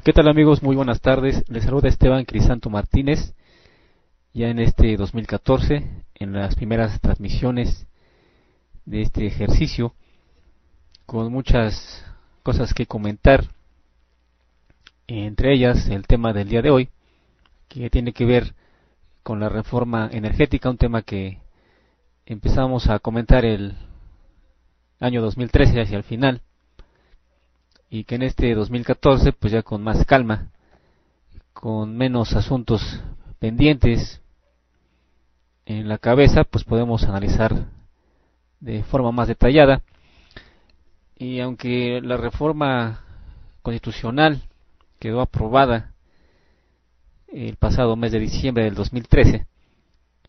¿Qué tal amigos? Muy buenas tardes. Les saluda Esteban Crisanto Martínez, ya en este 2014, en las primeras transmisiones de este ejercicio, con muchas cosas que comentar, entre ellas el tema del día de hoy, que tiene que ver con la reforma energética, un tema que empezamos a comentar el año 2013 hacia el final, y que en este 2014, pues ya con más calma, con menos asuntos pendientes en la cabeza, pues podemos analizar de forma más detallada. Y aunque la reforma constitucional quedó aprobada el pasado mes de diciembre del 2013,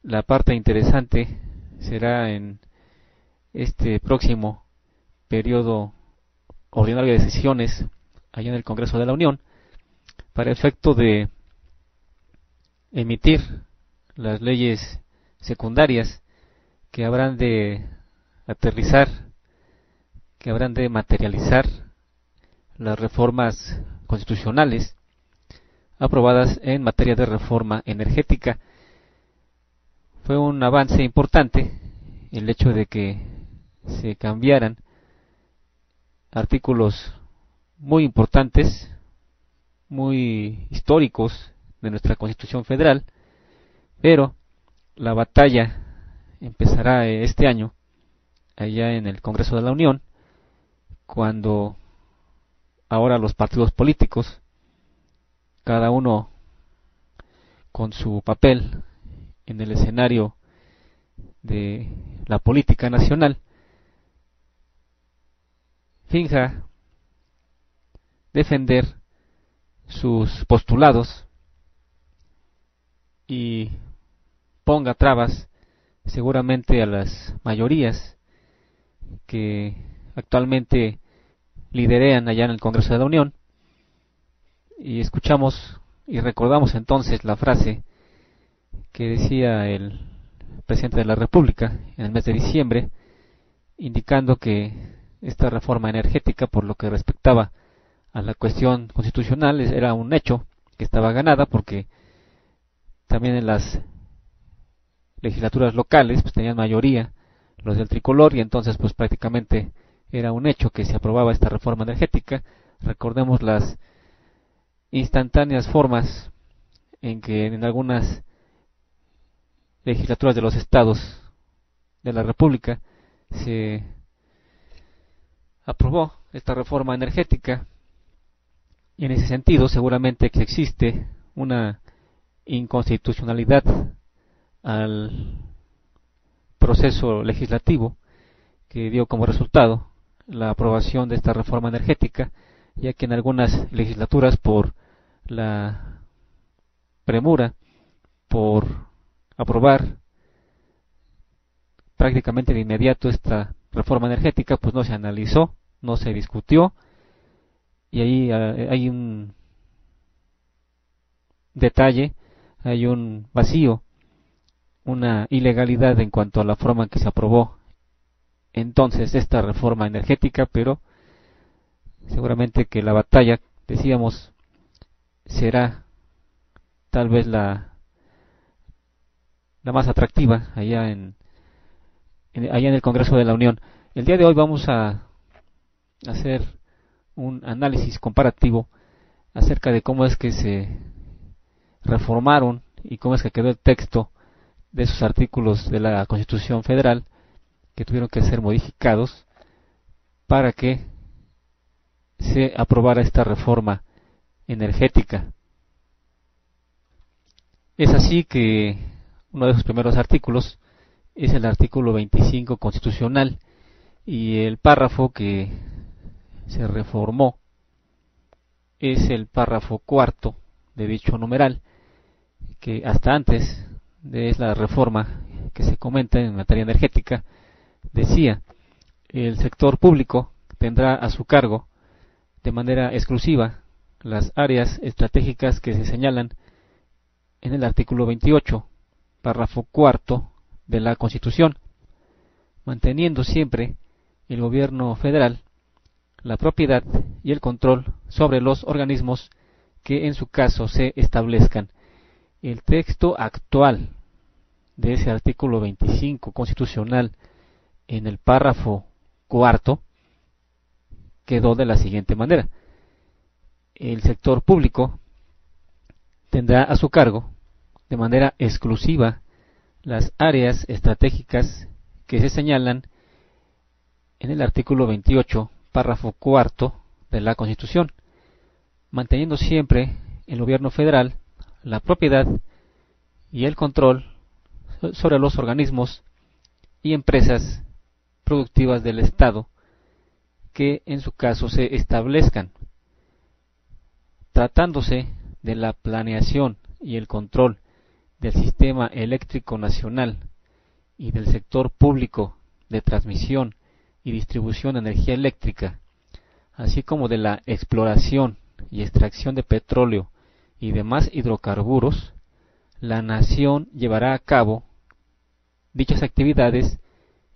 la parte interesante será en este próximo periodo ordinario de sesiones allá en el Congreso de la Unión, para efecto de emitir las leyes secundarias que habrán de aterrizar, que habrán de materializar las reformas constitucionales aprobadas en materia de reforma energética. Fue un avance importante el hecho de que se cambiaran artículos muy importantes, muy históricos de nuestra Constitución Federal, pero la batalla empezará este año allá en el Congreso de la Unión, cuando ahora los partidos políticos, cada uno con su papel en el escenario de la política nacional, finja defender sus postulados y ponga trabas seguramente a las mayorías que actualmente liderean allá en el Congreso de la Unión. Y escuchamos y recordamos entonces la frase que decía el presidente de la República en el mes de diciembre, indicando que esta reforma energética, por lo que respectaba a la cuestión constitucional, era un hecho que estaba ganada, porque también en las legislaturas locales pues tenían mayoría los del tricolor, y entonces pues prácticamente era un hecho que se aprobaba esta reforma energética. Recordemos las instantáneas formas en que en algunas legislaturas de los estados de la República se aprobó esta reforma energética, y en ese sentido seguramente que existe una inconstitucionalidad al proceso legislativo que dio como resultado la aprobación de esta reforma energética, ya que en algunas legislaturas, por la premura por aprobar prácticamente de inmediato esta reforma energética, pues no se analizó, no se discutió, y ahí hay un detalle, hay un vacío, una ilegalidad en cuanto a la forma en que se aprobó entonces esta reforma energética. Pero seguramente que la batalla, decíamos, será tal vez la más atractiva allá allá en el Congreso de la Unión. El día de hoy vamos a hacer un análisis comparativo acerca de cómo es que se reformaron y cómo es que quedó el texto de esos artículos de la Constitución Federal que tuvieron que ser modificados para que se aprobara esta reforma energética. Es así que uno de esos primeros artículos es el artículo 25 constitucional, y el párrafo que se reformó es el párrafo cuarto de dicho numeral, que hasta antes de la reforma que se comenta en materia energética decía: el sector público tendrá a su cargo de manera exclusiva las áreas estratégicas que se señalan en el artículo 28, párrafo cuarto de la Constitución, manteniendo siempre el gobierno federal la propiedad y el control sobre los organismos que en su caso se establezcan. El texto actual de ese artículo 25 constitucional en el párrafo cuarto quedó de la siguiente manera: el sector público tendrá a su cargo de manera exclusiva las áreas estratégicas que se señalan en el artículo 28, párrafo cuarto de la Constitución, manteniendo siempre el gobierno federal la propiedad y el control sobre los organismos y empresas productivas del Estado que en su caso se establezcan. Tratándose de la planeación y el control del sistema eléctrico nacional y del sector público de transmisión y distribución de energía eléctrica, así como de la exploración y extracción de petróleo y demás hidrocarburos, la nación llevará a cabo dichas actividades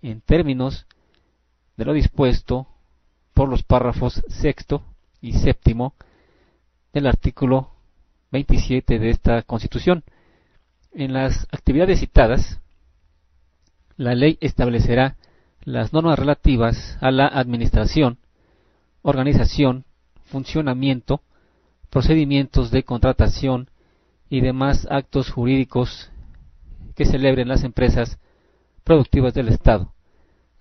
en términos de lo dispuesto por los párrafos sexto y séptimo del artículo 27 de esta Constitución. En las actividades citadas, la ley establecerá las normas relativas a la administración, organización, funcionamiento, procedimientos de contratación y demás actos jurídicos que celebren las empresas productivas del Estado,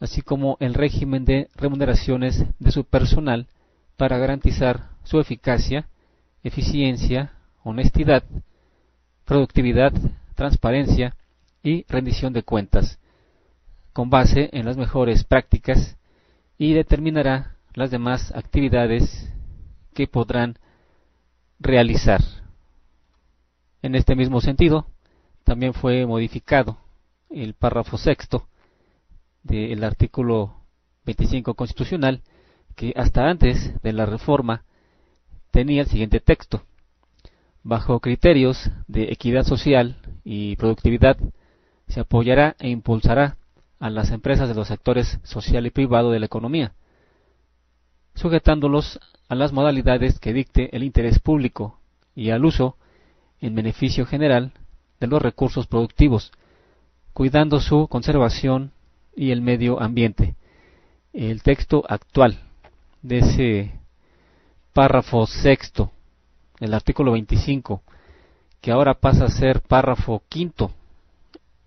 así como el régimen de remuneraciones de su personal para garantizar su eficacia, eficiencia, honestidad, productividad, transparencia y rendición de cuentas, con base en las mejores prácticas, y determinará las demás actividades que podrán realizar. En este mismo sentido, también fue modificado el párrafo sexto del artículo 25 constitucional, que hasta antes de la reforma tenía el siguiente texto: bajo criterios de equidad social y productividad, se apoyará e impulsará a las empresas de los sectores social y privado de la economía, sujetándolos a las modalidades que dicte el interés público y al uso en beneficio general de los recursos productivos, cuidando su conservación y el medio ambiente. El texto actual de ese párrafo sexto del artículo 25, que ahora pasa a ser párrafo quinto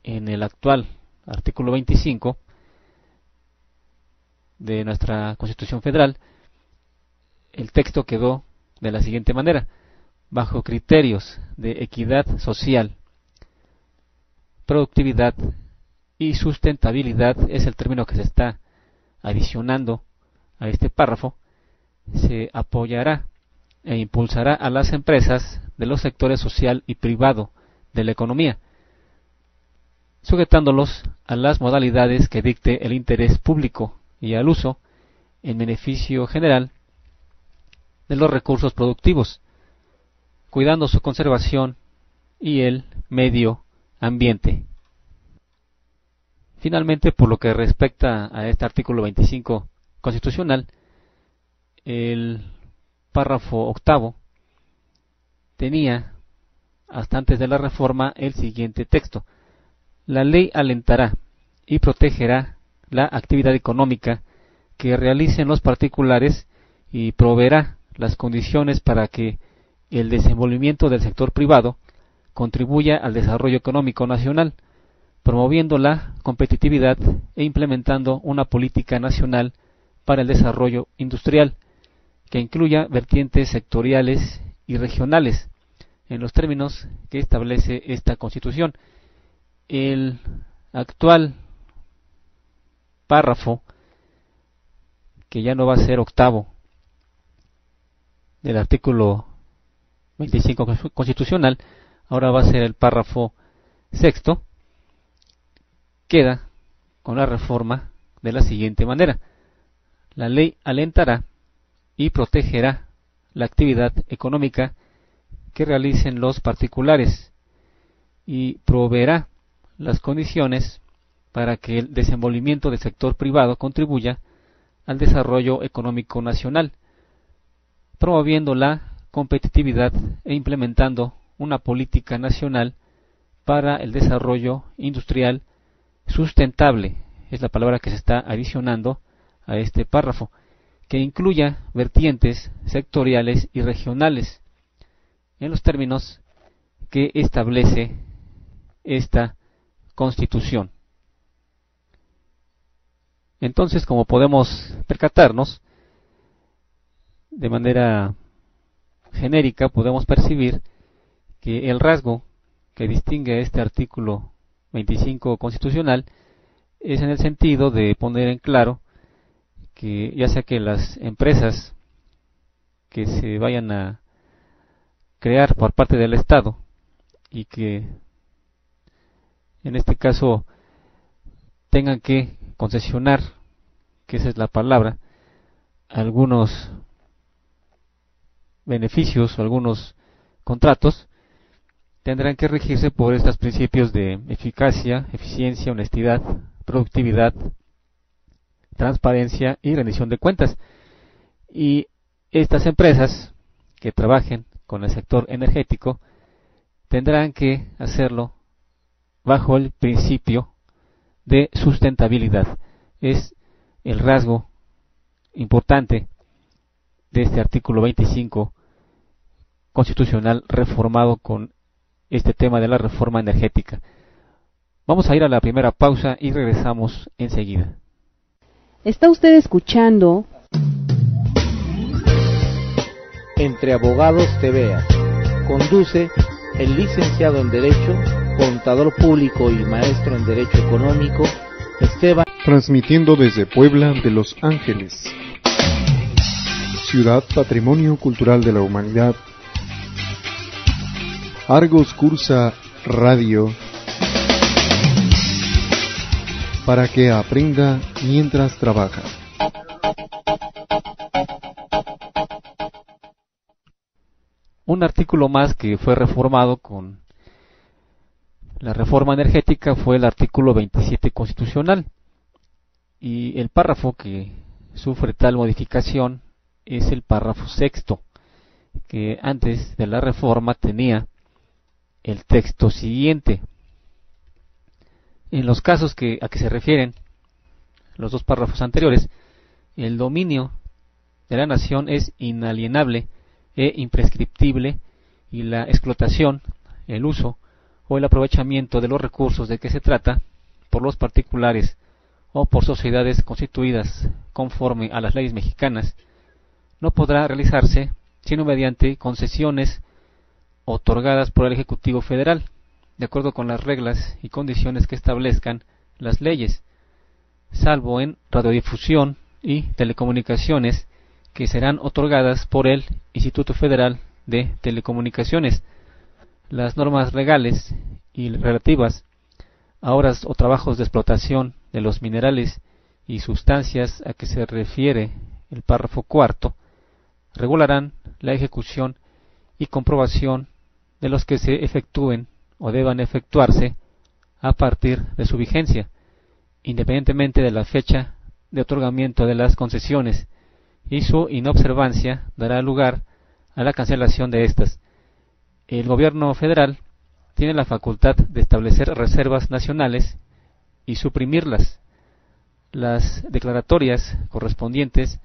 en el actual artículo 25 de nuestra Constitución Federal, el texto quedó de la siguiente manera: bajo criterios de equidad social, productividad y sustentabilidad, es el término que se está adicionando a este párrafo, se apoyará e impulsará a las empresas de los sectores social y privado de la economía, sujetándolos a las modalidades que dicte el interés público y al uso en beneficio general de los recursos productivos, cuidando su conservación y el medio ambiente. Finalmente, por lo que respecta a este artículo 25 constitucional, el párrafo octavo tenía, hasta antes de la reforma, el siguiente texto: la ley alentará y protegerá la actividad económica que realicen los particulares y proveerá las condiciones para que el desenvolvimiento del sector privado contribuya al desarrollo económico nacional, promoviendo la competitividad e implementando una política nacional para el desarrollo industrial que incluya vertientes sectoriales y regionales en los términos que establece esta Constitución. El actual párrafo, que ya no va a ser octavo del artículo 25 constitucional, ahora va a ser el párrafo sexto, queda con la reforma de la siguiente manera: la ley alentará y protegerá la actividad económica que realicen los particulares y proveerá las condiciones para que el desenvolvimiento del sector privado contribuya al desarrollo económico nacional, promoviendo la competitividad e implementando una política nacional para el desarrollo industrial sustentable, es la palabra que se está adicionando a este párrafo, que incluya vertientes sectoriales y regionales en los términos que establece esta Constitución. Entonces, como podemos percatarnos, de manera genérica podemos percibir que el rasgo que distingue a este artículo 25 constitucional es en el sentido de poner en claro que ya sea que las empresas que se vayan a crear por parte del Estado y que en este caso tengan que concesionar, que esa es la palabra, algunos beneficios o algunos contratos, tendrán que regirse por estos principios de eficacia, eficiencia, honestidad, productividad, transparencia y rendición de cuentas. Y estas empresas que trabajen con el sector energético tendrán que hacerlo bajo el principio de sustentabilidad. Es el rasgo importante de este artículo 25 constitucional reformado con este tema de la reforma energética. Vamos a ir a la primera pausa y regresamos enseguida. Está usted escuchando Entre Abogados te veas. Conduce el licenciado en Derecho, contador público y maestro en Derecho Económico, Esteban. Transmitiendo desde Puebla de Los Ángeles, Ciudad Patrimonio Cultural de la Humanidad, Argos Cursa Radio, para que aprenda mientras trabaja. Un artículo más que fue reformado con la reforma energética fue el artículo 27 constitucional, y el párrafo que sufre tal modificación es el párrafo sexto, que antes de la reforma tenía el texto siguiente. En los casos a que se refieren los dos párrafos anteriores, el dominio de la nación es inalienable e imprescriptible, y la explotación, el uso o el aprovechamiento de los recursos de que se trata por los particulares o por sociedades constituidas conforme a las leyes mexicanas no podrá realizarse sino mediante concesiones otorgadas por el Ejecutivo Federal, de acuerdo con las reglas y condiciones que establezcan las leyes, salvo en radiodifusión y telecomunicaciones, que serán otorgadas por el Instituto Federal de Telecomunicaciones. Las normas legales y relativas a horas o trabajos de explotación de los minerales y sustancias a que se refiere el párrafo cuarto regularán la ejecución y comprobación de los que se efectúen o deban efectuarse a partir de su vigencia, independientemente de la fecha de otorgamiento de las concesiones, y su inobservancia dará lugar a la cancelación de estas. El gobierno federal tiene la facultad de establecer reservas nacionales y suprimirlas. Las declaratorias correspondientes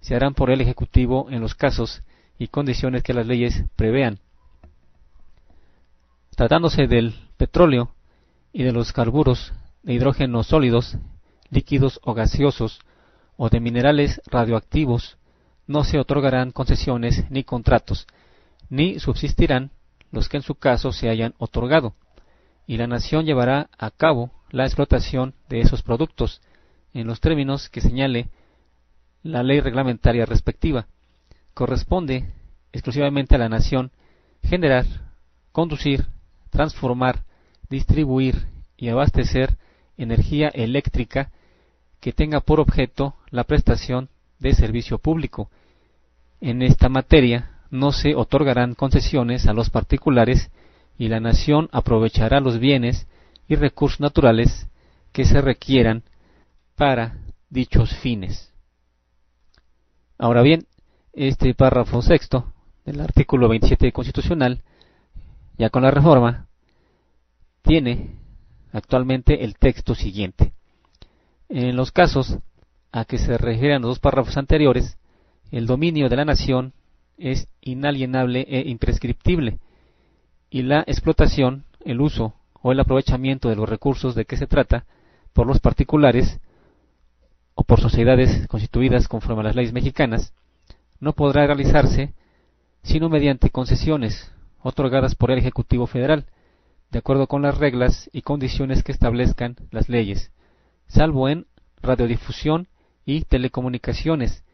se harán por el Ejecutivo en los casos y condiciones que las leyes prevean. Tratándose del petróleo y de los carburos de hidrógeno sólidos, líquidos o gaseosos, o de minerales radioactivos, no se otorgarán concesiones ni contratos, ni subsistirán los que en su caso se hayan otorgado, y la nación llevará a cabo la explotación de esos productos en los términos que señale la ley reglamentaria respectiva. Corresponde exclusivamente a la nación generar, conducir, transformar, distribuir y abastecer energía eléctrica que tenga por objeto la prestación de servicio público. En esta materia no se otorgarán concesiones a los particulares, y la nación aprovechará los bienes y recursos naturales que se requieran para dichos fines. Ahora bien, este párrafo sexto del artículo 27 constitucional, ya con la reforma, tiene actualmente el texto siguiente. En los casos a que se refieren los dos párrafos anteriores, el dominio de la nación es inalienable e imprescriptible, y la explotación, el uso o el aprovechamiento de los recursos de que se trata por los particulares o por sociedades constituidas conforme a las leyes mexicanas, no podrá realizarse sino mediante concesiones otorgadas por el Ejecutivo Federal, de acuerdo con las reglas y condiciones que establezcan las leyes, salvo en radiodifusión y telecomunicaciones,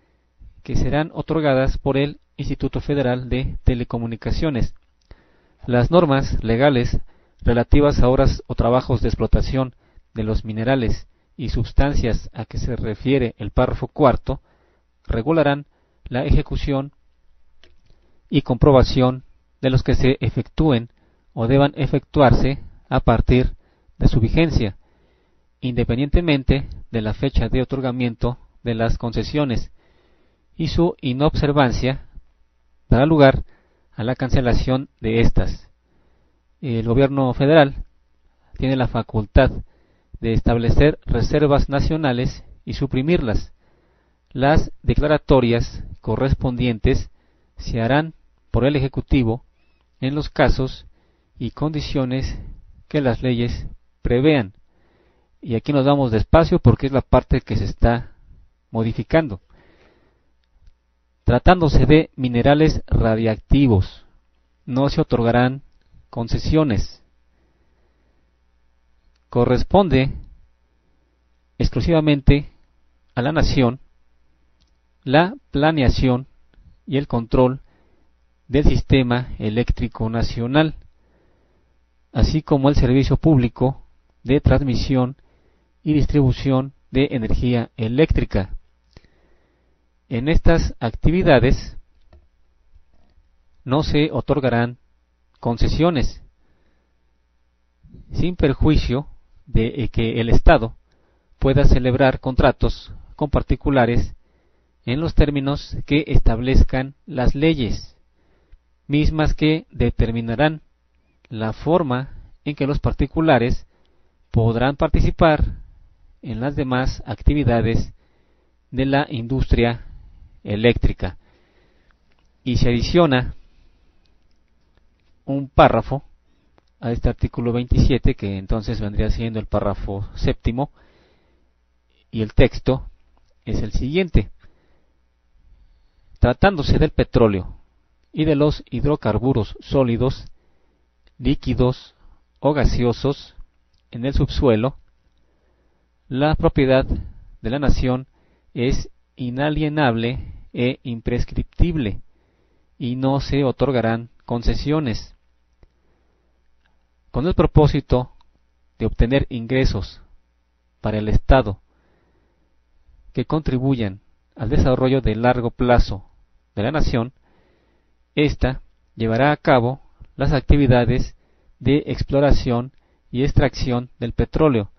que serán otorgadas por el Instituto Federal de Telecomunicaciones. Las normas legales relativas a horas o trabajos de explotación de los minerales y sustancias a que se refiere el párrafo cuarto regularán la ejecución y comprobación de los que se efectúen o deban efectuarse a partir de su vigencia, independientemente de la fecha de otorgamiento de las concesiones, y su inobservancia dará lugar a la cancelación de estas. El gobierno federal tiene la facultad de establecer reservas nacionales y suprimirlas. Las declaratorias correspondientes se harán por el Ejecutivo en los casos y condiciones que las leyes prevean. Y aquí nos damos despacio porque es la parte que se está modificando. Tratándose de minerales radiactivos, no se otorgarán concesiones. Corresponde exclusivamente a la nación la planeación y el control del sistema eléctrico nacional, así como el servicio público de transmisión y distribución de energía eléctrica. En estas actividades no se otorgarán concesiones, sin perjuicio de que el Estado pueda celebrar contratos con particulares en los términos que establezcan las leyes, mismas que determinarán la forma en que los particulares podrán participar en las demás actividades de la industria eléctrica. Y se adiciona un párrafo a este artículo 27, que entonces vendría siendo el párrafo séptimo, y el texto es el siguiente: tratándose del petróleo y de los hidrocarburos sólidos, líquidos o gaseosos en el subsuelo, la propiedad de la nación es inalienable e imprescriptible y no se otorgarán concesiones. Con el propósito de obtener ingresos para el Estado que contribuyan al desarrollo de largo plazo de la nación, ésta llevará a cabo las actividades de exploración y extracción del petróleo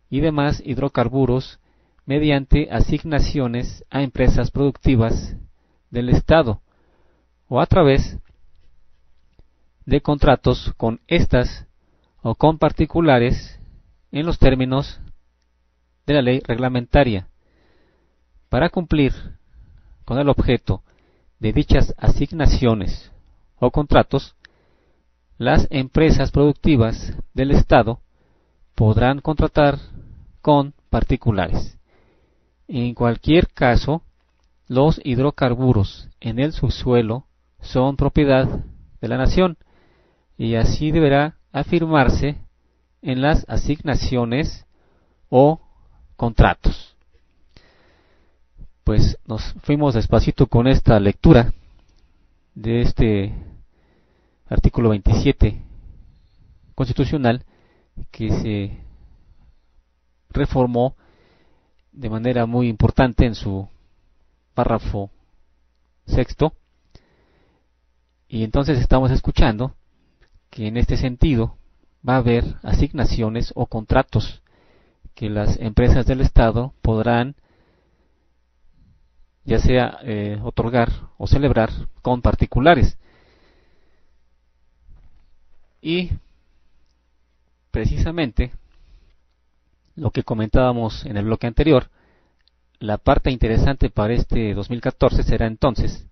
y demás hidrocarburos mediante asignaciones a empresas productivas del Estado o a través de contratos con estas o con particulares en los términos de la ley reglamentaria. Para cumplir con el objeto de dichas asignaciones o contratos, las empresas productivas del Estado podrán contratar con particulares. En cualquier caso, los hidrocarburos en el subsuelo son propiedad de la nación y así deberá afirmarse en las asignaciones o contratos. Pues nos fuimos despacito con esta lectura de este artículo 27 constitucional que se reformó de manera muy importante en su párrafo sexto, y entonces estamos escuchando que en este sentido va a haber asignaciones o contratos que las empresas del Estado podrán ya sea otorgar o celebrar con particulares. Y precisamente lo que comentábamos en el bloque anterior, la parte interesante para este 2014 será entonces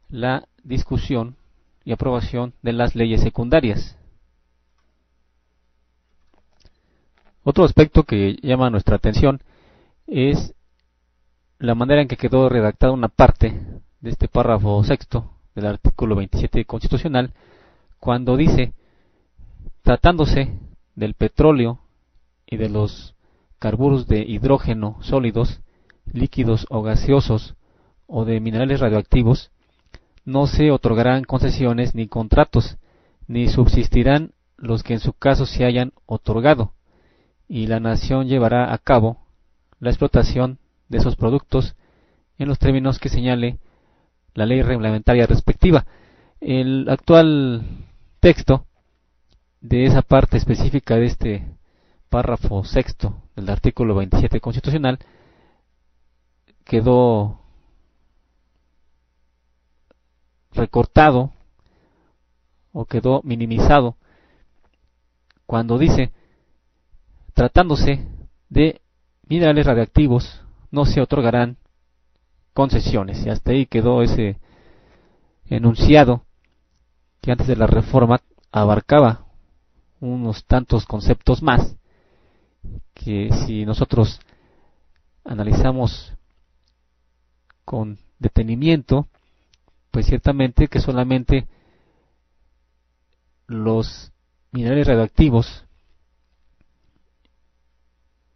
la discusión y aprobación de las leyes secundarias. Otro aspecto que llama nuestra atención es la manera en que quedó redactada una parte de este párrafo sexto del artículo 27 constitucional, cuando dice: tratándose del petróleo y de los carburos de hidrógeno sólidos, líquidos o gaseosos, o de minerales radioactivos, no se otorgarán concesiones ni contratos, ni subsistirán los que en su caso se hayan otorgado, y la nación llevará a cabo la explotación de esos productos en los términos que señale la ley reglamentaria respectiva. El actual texto de esa parte específica de este párrafo sexto del artículo 27 constitucional quedó recortado o quedó minimizado cuando dice: tratándose de minerales radiactivos no se otorgarán concesiones. Y hasta ahí quedó ese enunciado que antes de la reforma abarcaba unos tantos conceptos más, que si nosotros analizamos con detenimiento, pues ciertamente que solamente los minerales radioactivos,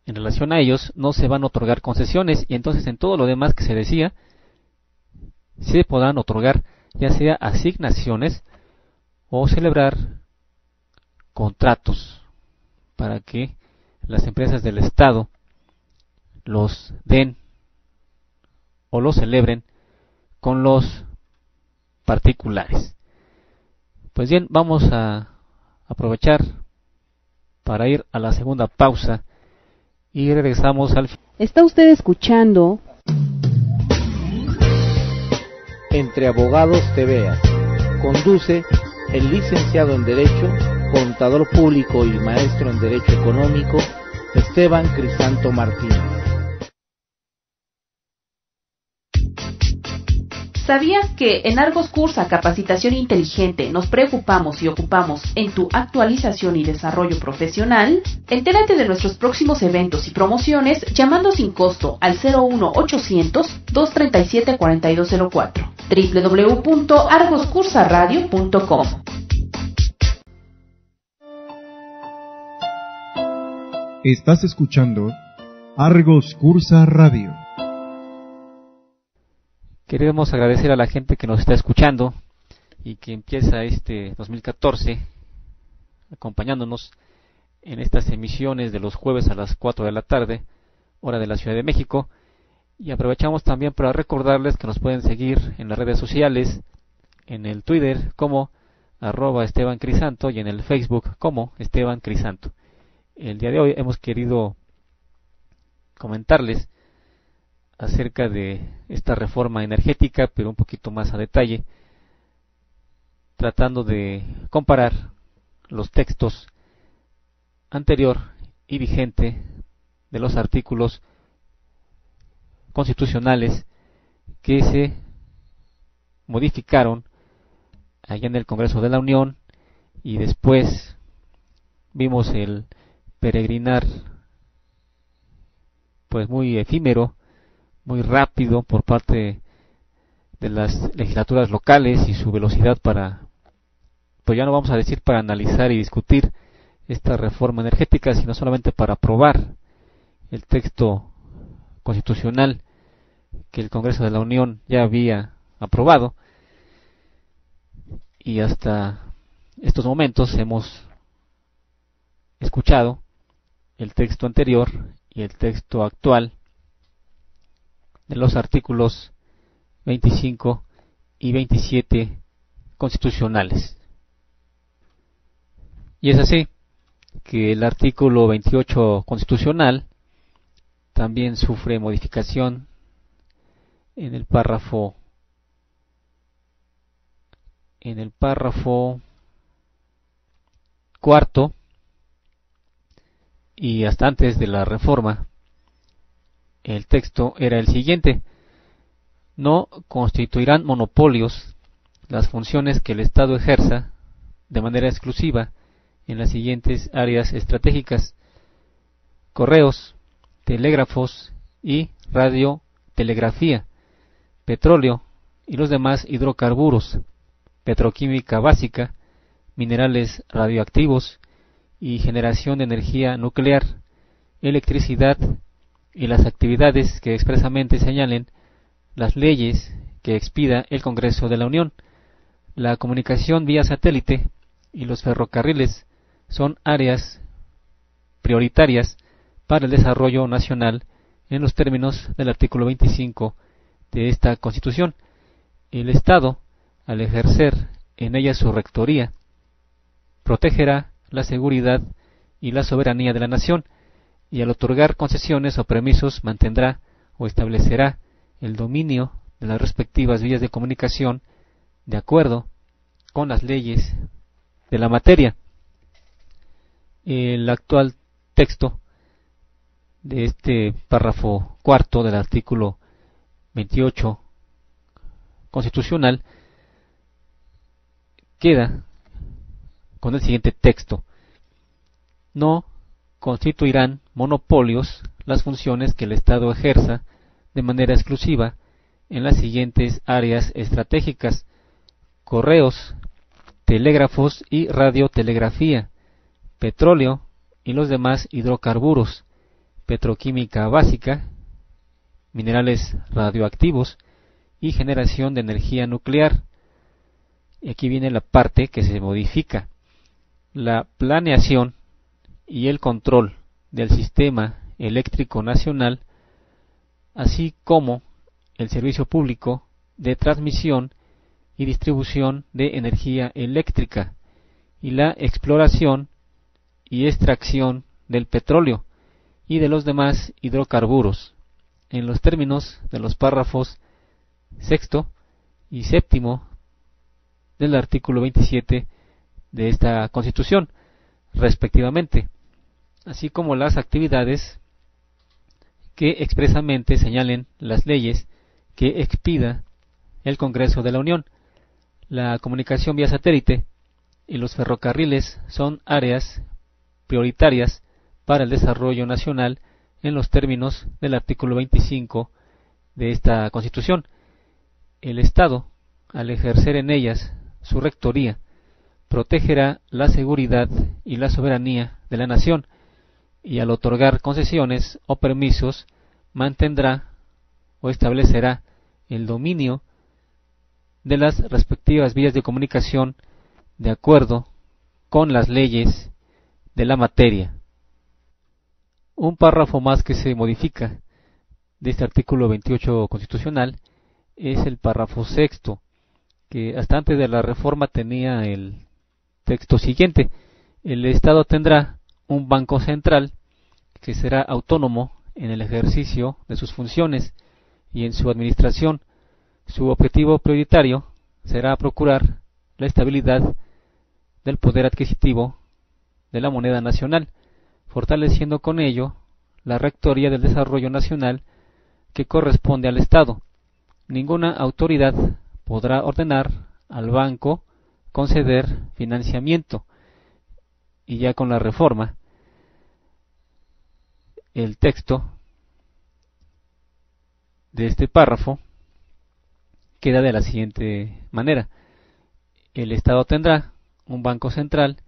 en relación a ellos, no se van a otorgar concesiones, y entonces en todo lo demás que se decía, se podrán otorgar ya sea asignaciones o celebrar contratos para que las empresas del Estado los den o los celebren con los particulares. Pues bien, vamos a aprovechar para ir a la segunda pausa y regresamos al... Está usted escuchando Entre Abogados te veas. Conduce el licenciado en Derecho, contador público y maestro en Derecho Económico, Esteban Crisanto Martínez. ¿Sabías que en Argos Cursa Capacitación Inteligente nos preocupamos y ocupamos en tu actualización y desarrollo profesional? Entérate de nuestros próximos eventos y promociones llamando sin costo al 01800-237-4204 www.argoscursaradio.com. Estás escuchando Argos Cursa Radio. Queremos agradecer a la gente que nos está escuchando y que empieza este 2014 acompañándonos en estas emisiones de los jueves a las 4 de la tarde, hora de la Ciudad de México. Y aprovechamos también para recordarles que nos pueden seguir en las redes sociales, en el Twitter como @Esteban Crisanto y en el Facebook como Esteban Crisanto. El día de hoy hemos querido comentarles acerca de esta reforma energética, pero un poquito más a detalle, tratando de comparar los textos anterior y vigente de los artículos constitucionales que se modificaron allá en el Congreso de la Unión, y después vimos el peregrinar pues muy efímero, muy rápido por parte de las legislaturas locales y su velocidad para, pues ya no vamos a decir para analizar y discutir esta reforma energética, sino solamente para aprobar el texto constitucional que el Congreso de la Unión ya había aprobado. Y hasta estos momentos hemos escuchado el texto anterior y el texto actual de los artículos 25 y 27 constitucionales. Y es así que el artículo 28 constitucional también sufre modificación en el párrafo IV y hasta antes de la Reforma, el texto era el siguiente: no constituirán monopolios las funciones que el Estado ejerza de manera exclusiva en las siguientes áreas estratégicas: correos, telégrafos y radiotelegrafía, petróleo y los demás hidrocarburos, petroquímica básica, minerales radioactivos y generación de energía nuclear, electricidad y las actividades que expresamente señalen las leyes que expida el Congreso de la Unión. La comunicación vía satélite y los ferrocarriles son áreas prioritarias para el desarrollo nacional en los términos del artículo 25 de esta Constitución. El Estado, al ejercer en ella su rectoría, protegerá la seguridad y la soberanía de la nación, y al otorgar concesiones o permisos mantendrá o establecerá el dominio de las respectivas vías de comunicación de acuerdo con las leyes de la materia. El actual texto de este párrafo cuarto del artículo 28 constitucional queda con el siguiente texto: no constituirán monopolios las funciones que el Estado ejerza de manera exclusiva en las siguientes áreas estratégicas: correos, telégrafos y radiotelegrafía, petróleo y los demás hidrocarburos, petroquímica básica, minerales radioactivos y generación de energía nuclear. Y aquí viene la parte que se modifica: la planeación y el control del sistema eléctrico nacional, así como el servicio público de transmisión y distribución de energía eléctrica y la exploración y extracción del petróleo y de los demás hidrocarburos, en los términos de los párrafos sexto y séptimo del artículo 27 de esta Constitución, respectivamente, así como las actividades que expresamente señalen las leyes que expida el Congreso de la Unión. La comunicación vía satélite y los ferrocarriles son áreas prioritarias para el desarrollo nacional en los términos del artículo 25 de esta Constitución. El Estado, al ejercer en ellas su rectoría, protegerá la seguridad y la soberanía de la nación, y al otorgar concesiones o permisos mantendrá o establecerá el dominio de las respectivas vías de comunicación de acuerdo con las leyes de la materia. Un párrafo más que se modifica de este artículo 28 constitucional es el párrafo sexto, que hasta antes de la reforma tenía el texto siguiente: el Estado tendrá un banco central que será autónomo en el ejercicio de sus funciones y en su administración. Su objetivo prioritario será procurar la estabilidad del poder adquisitivo de la moneda nacional, fortaleciendo con ello la rectoría del desarrollo nacional que corresponde al Estado. Ninguna autoridad podrá ordenar al banco conceder financiamiento. Y ya con la reforma, el texto de este párrafo queda de la siguiente manera: el Estado tendrá un banco central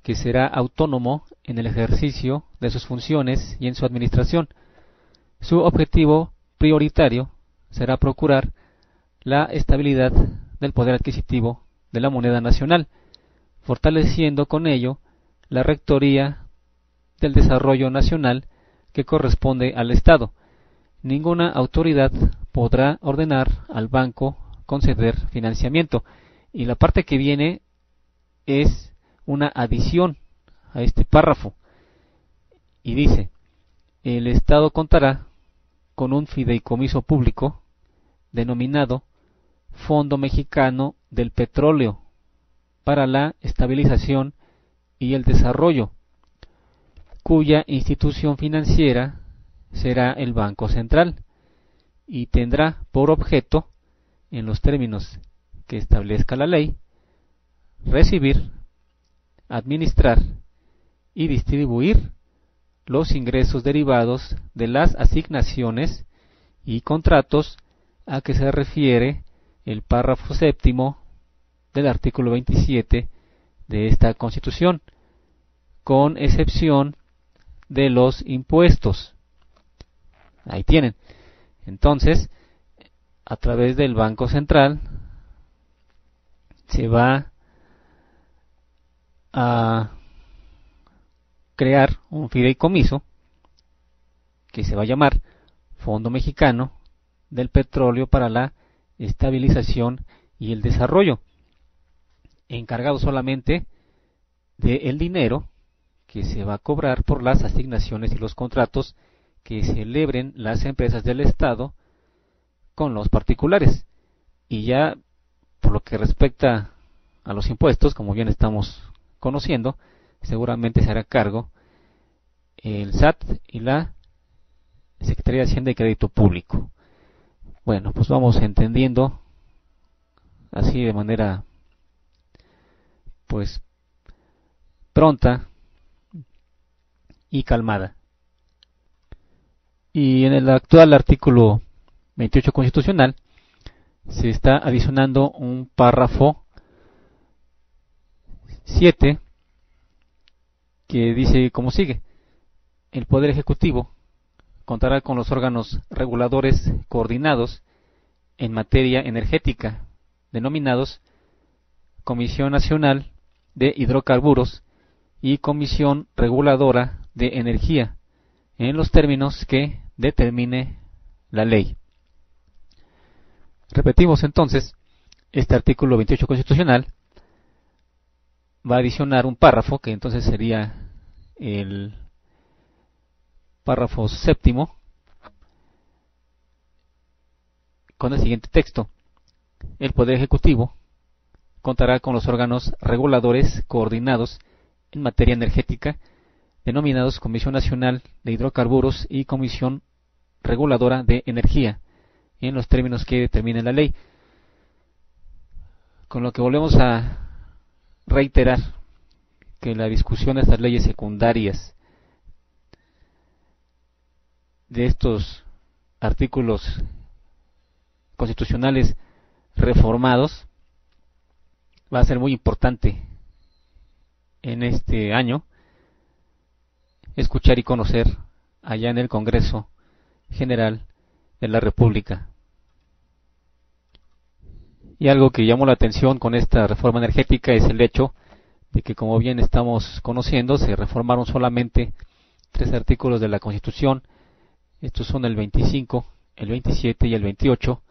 que será autónomo en el ejercicio de sus funciones y en su administración. Su objetivo prioritario será procurar la estabilidad del poder adquisitivo de la moneda nacional, fortaleciendo con ello la rectoría del desarrollo nacional que corresponde al Estado. Ninguna autoridad podrá ordenar al banco conceder financiamiento. Y la parte que viene es una adición a este párrafo y dice: el Estado contará con un fideicomiso público denominado Fondo Mexicano del Petróleo para la estabilización y el Desarrollo, cuya institución financiera será el Banco Central y tendrá por objeto, en los términos que establezca la ley, recibir, administrar y distribuir los ingresos derivados de las asignaciones y contratos a que se refiere el párrafo séptimo del artículo 27 de esta Constitución, con excepción de los impuestos. Ahí tienen. Entonces, a través del Banco Central se va a crear un fideicomiso que se va a llamar Fondo Mexicano del Petróleo para la Estabilización y el Desarrollo, encargado solamente del dinero que se va a cobrar por las asignaciones y los contratos que celebren las empresas del Estado con los particulares. Y ya por lo que respecta a los impuestos, como bien estamos conociendo, seguramente se hará cargo el SAT y la Secretaría de Hacienda y Crédito Público. Bueno, pues vamos entendiendo así de manera pues pronta y calmada. Y en el actual artículo 28 constitucional se está adicionando un párrafo 7 que dice como sigue: el Poder Ejecutivo contará con los órganos reguladores coordinados en materia energética, denominados Comisión Nacional de Hidrocarburos y Comisión Reguladora de Energía, en los términos que determine la ley. Repetimos entonces, este artículo 28 constitucional va a adicionar un párrafo que entonces sería el párrafo séptimo, con el siguiente texto: el Poder Ejecutivo contará con los órganos reguladores coordinados en materia energética, denominados Comisión Nacional de Hidrocarburos y Comisión Reguladora de Energía, en los términos que determine la ley. Con lo que volvemos a reiterar que la discusión de estas leyes secundarias, de estos artículos constitucionales reformados, va a ser muy importante en este año escuchar y conocer allá en el Congreso General de la República. Y algo que llamó la atención con esta reforma energética es el hecho de que, como bien estamos conociendo, se reformaron solamente 3 artículos de la Constitución. Estos son el 25, el 27 y el 28,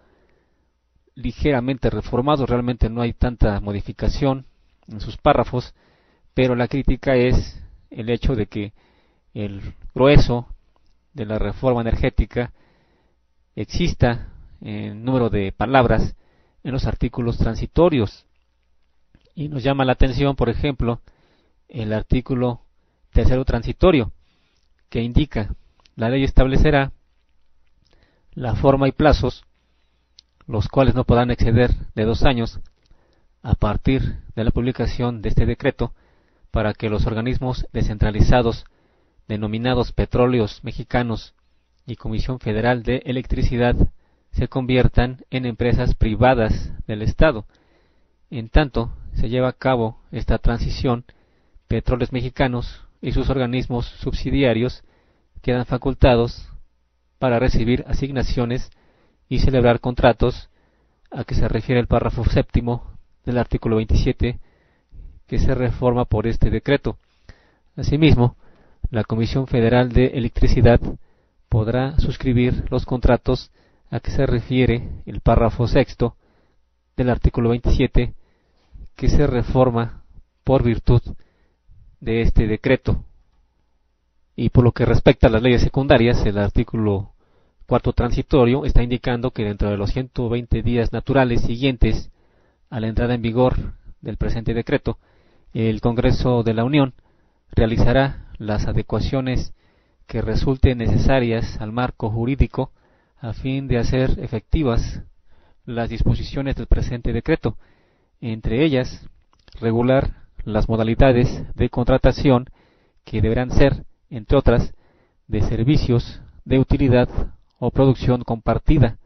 ligeramente reformados. Realmente no hay tanta modificación en sus párrafos, pero la crítica es el hecho de que el grueso de la reforma energética exista en número de palabras en los artículos transitorios. Y nos llama la atención, por ejemplo, el artículo 3 transitorio, que indica: la ley establecerá la forma y plazos, los cuales no podrán exceder de 2 años a partir de la publicación de este decreto, para que los organismos descentralizados denominados Petróleos Mexicanos y Comisión Federal de Electricidad se conviertan en empresas privadas del Estado. En tanto se lleva a cabo esta transición, Petróleos Mexicanos y sus organismos subsidiarios quedan facultados para recibir asignaciones y celebrar contratos, a que se refiere el párrafo séptimo del artículo 27 que se reforma por este decreto. Asimismo, la Comisión Federal de Electricidad podrá suscribir los contratos a que se refiere el párrafo sexto del artículo 27 que se reforma por virtud de este decreto. Y por lo que respecta a las leyes secundarias, el artículo 4 transitorio está indicando que dentro de los 120 días naturales siguientes a la entrada en vigor del presente decreto, el Congreso de la Unión realizará las adecuaciones que resulten necesarias al marco jurídico a fin de hacer efectivas las disposiciones del presente decreto, entre ellas regular las modalidades de contratación que deberán ser, entre otras, de servicios, de utilidad o producción compartida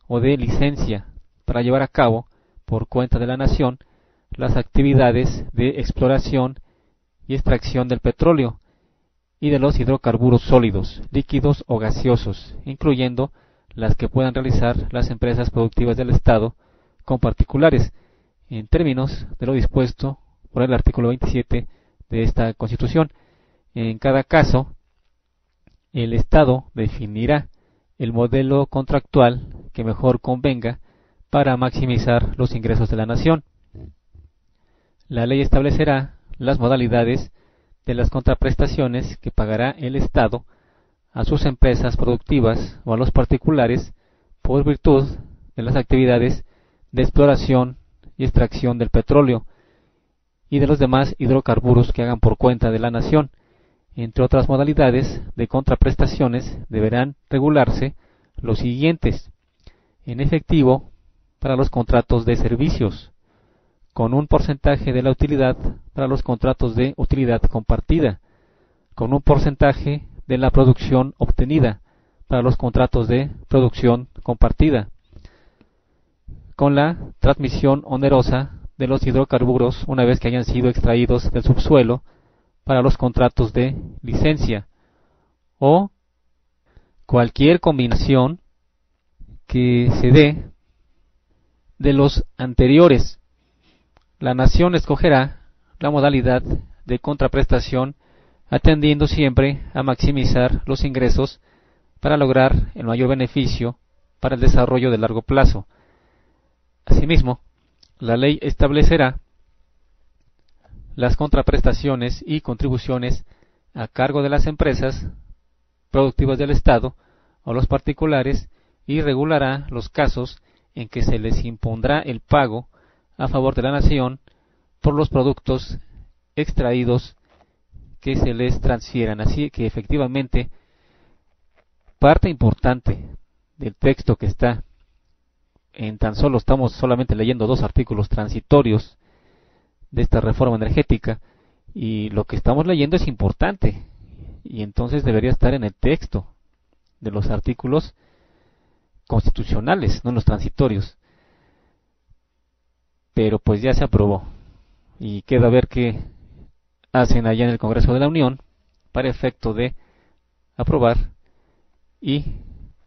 o de licencia para llevar a cabo, por cuenta de la nación, las actividades de exploración y extracción del petróleo y de los hidrocarburos sólidos, líquidos o gaseosos, incluyendo las que puedan realizar las empresas productivas del Estado con particulares, en términos de lo dispuesto por el artículo 27 de esta Constitución. En cada caso, el Estado definirá el modelo contractual que mejor convenga para maximizar los ingresos de la nación. La ley establecerá las modalidades de las contraprestaciones que pagará el Estado a sus empresas productivas o a los particulares por virtud de las actividades de exploración y extracción del petróleo y de los demás hidrocarburos que hagan por cuenta de la nación. Entre otras modalidades de contraprestaciones deberán regularse los siguientes: en efectivo para los contratos de servicios, con un porcentaje de la utilidad para los contratos de utilidad compartida, con un porcentaje de la producción obtenida para los contratos de producción compartida, con la transmisión onerosa de los hidrocarburos una vez que hayan sido extraídos del subsuelo para los contratos de licencia, o cualquier combinación que se dé de los anteriores. La nación escogerá la modalidad de contraprestación atendiendo siempre a maximizar los ingresos para lograr el mayor beneficio para el desarrollo de largo plazo. Asimismo, la ley establecerá las contraprestaciones y contribuciones a cargo de las empresas productivas del Estado o los particulares y regulará los casos en que se les impondrá el pago a favor de la nación por los productos extraídos que se les transfieran. Así que efectivamente parte importante del texto que está en tan solo estamos solamente leyendo 2 artículos transitorios de esta reforma energética, y lo que estamos leyendo es importante y entonces debería estar en el texto de los artículos constitucionales, no en los transitorios. Pero pues ya se aprobó y queda ver qué hacen allá en el Congreso de la Unión para efecto de aprobar y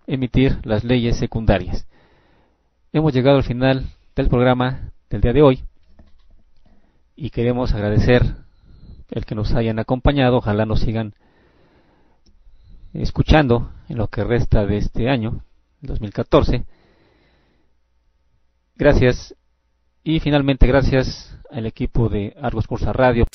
emitir las leyes secundarias. Hemos llegado al final del programa del día de hoy y queremos agradecer el que nos hayan acompañado. Ojalá nos sigan escuchando en lo que resta de este año 2014. Gracias, y finalmente gracias al equipo de Argos Cursa Radio.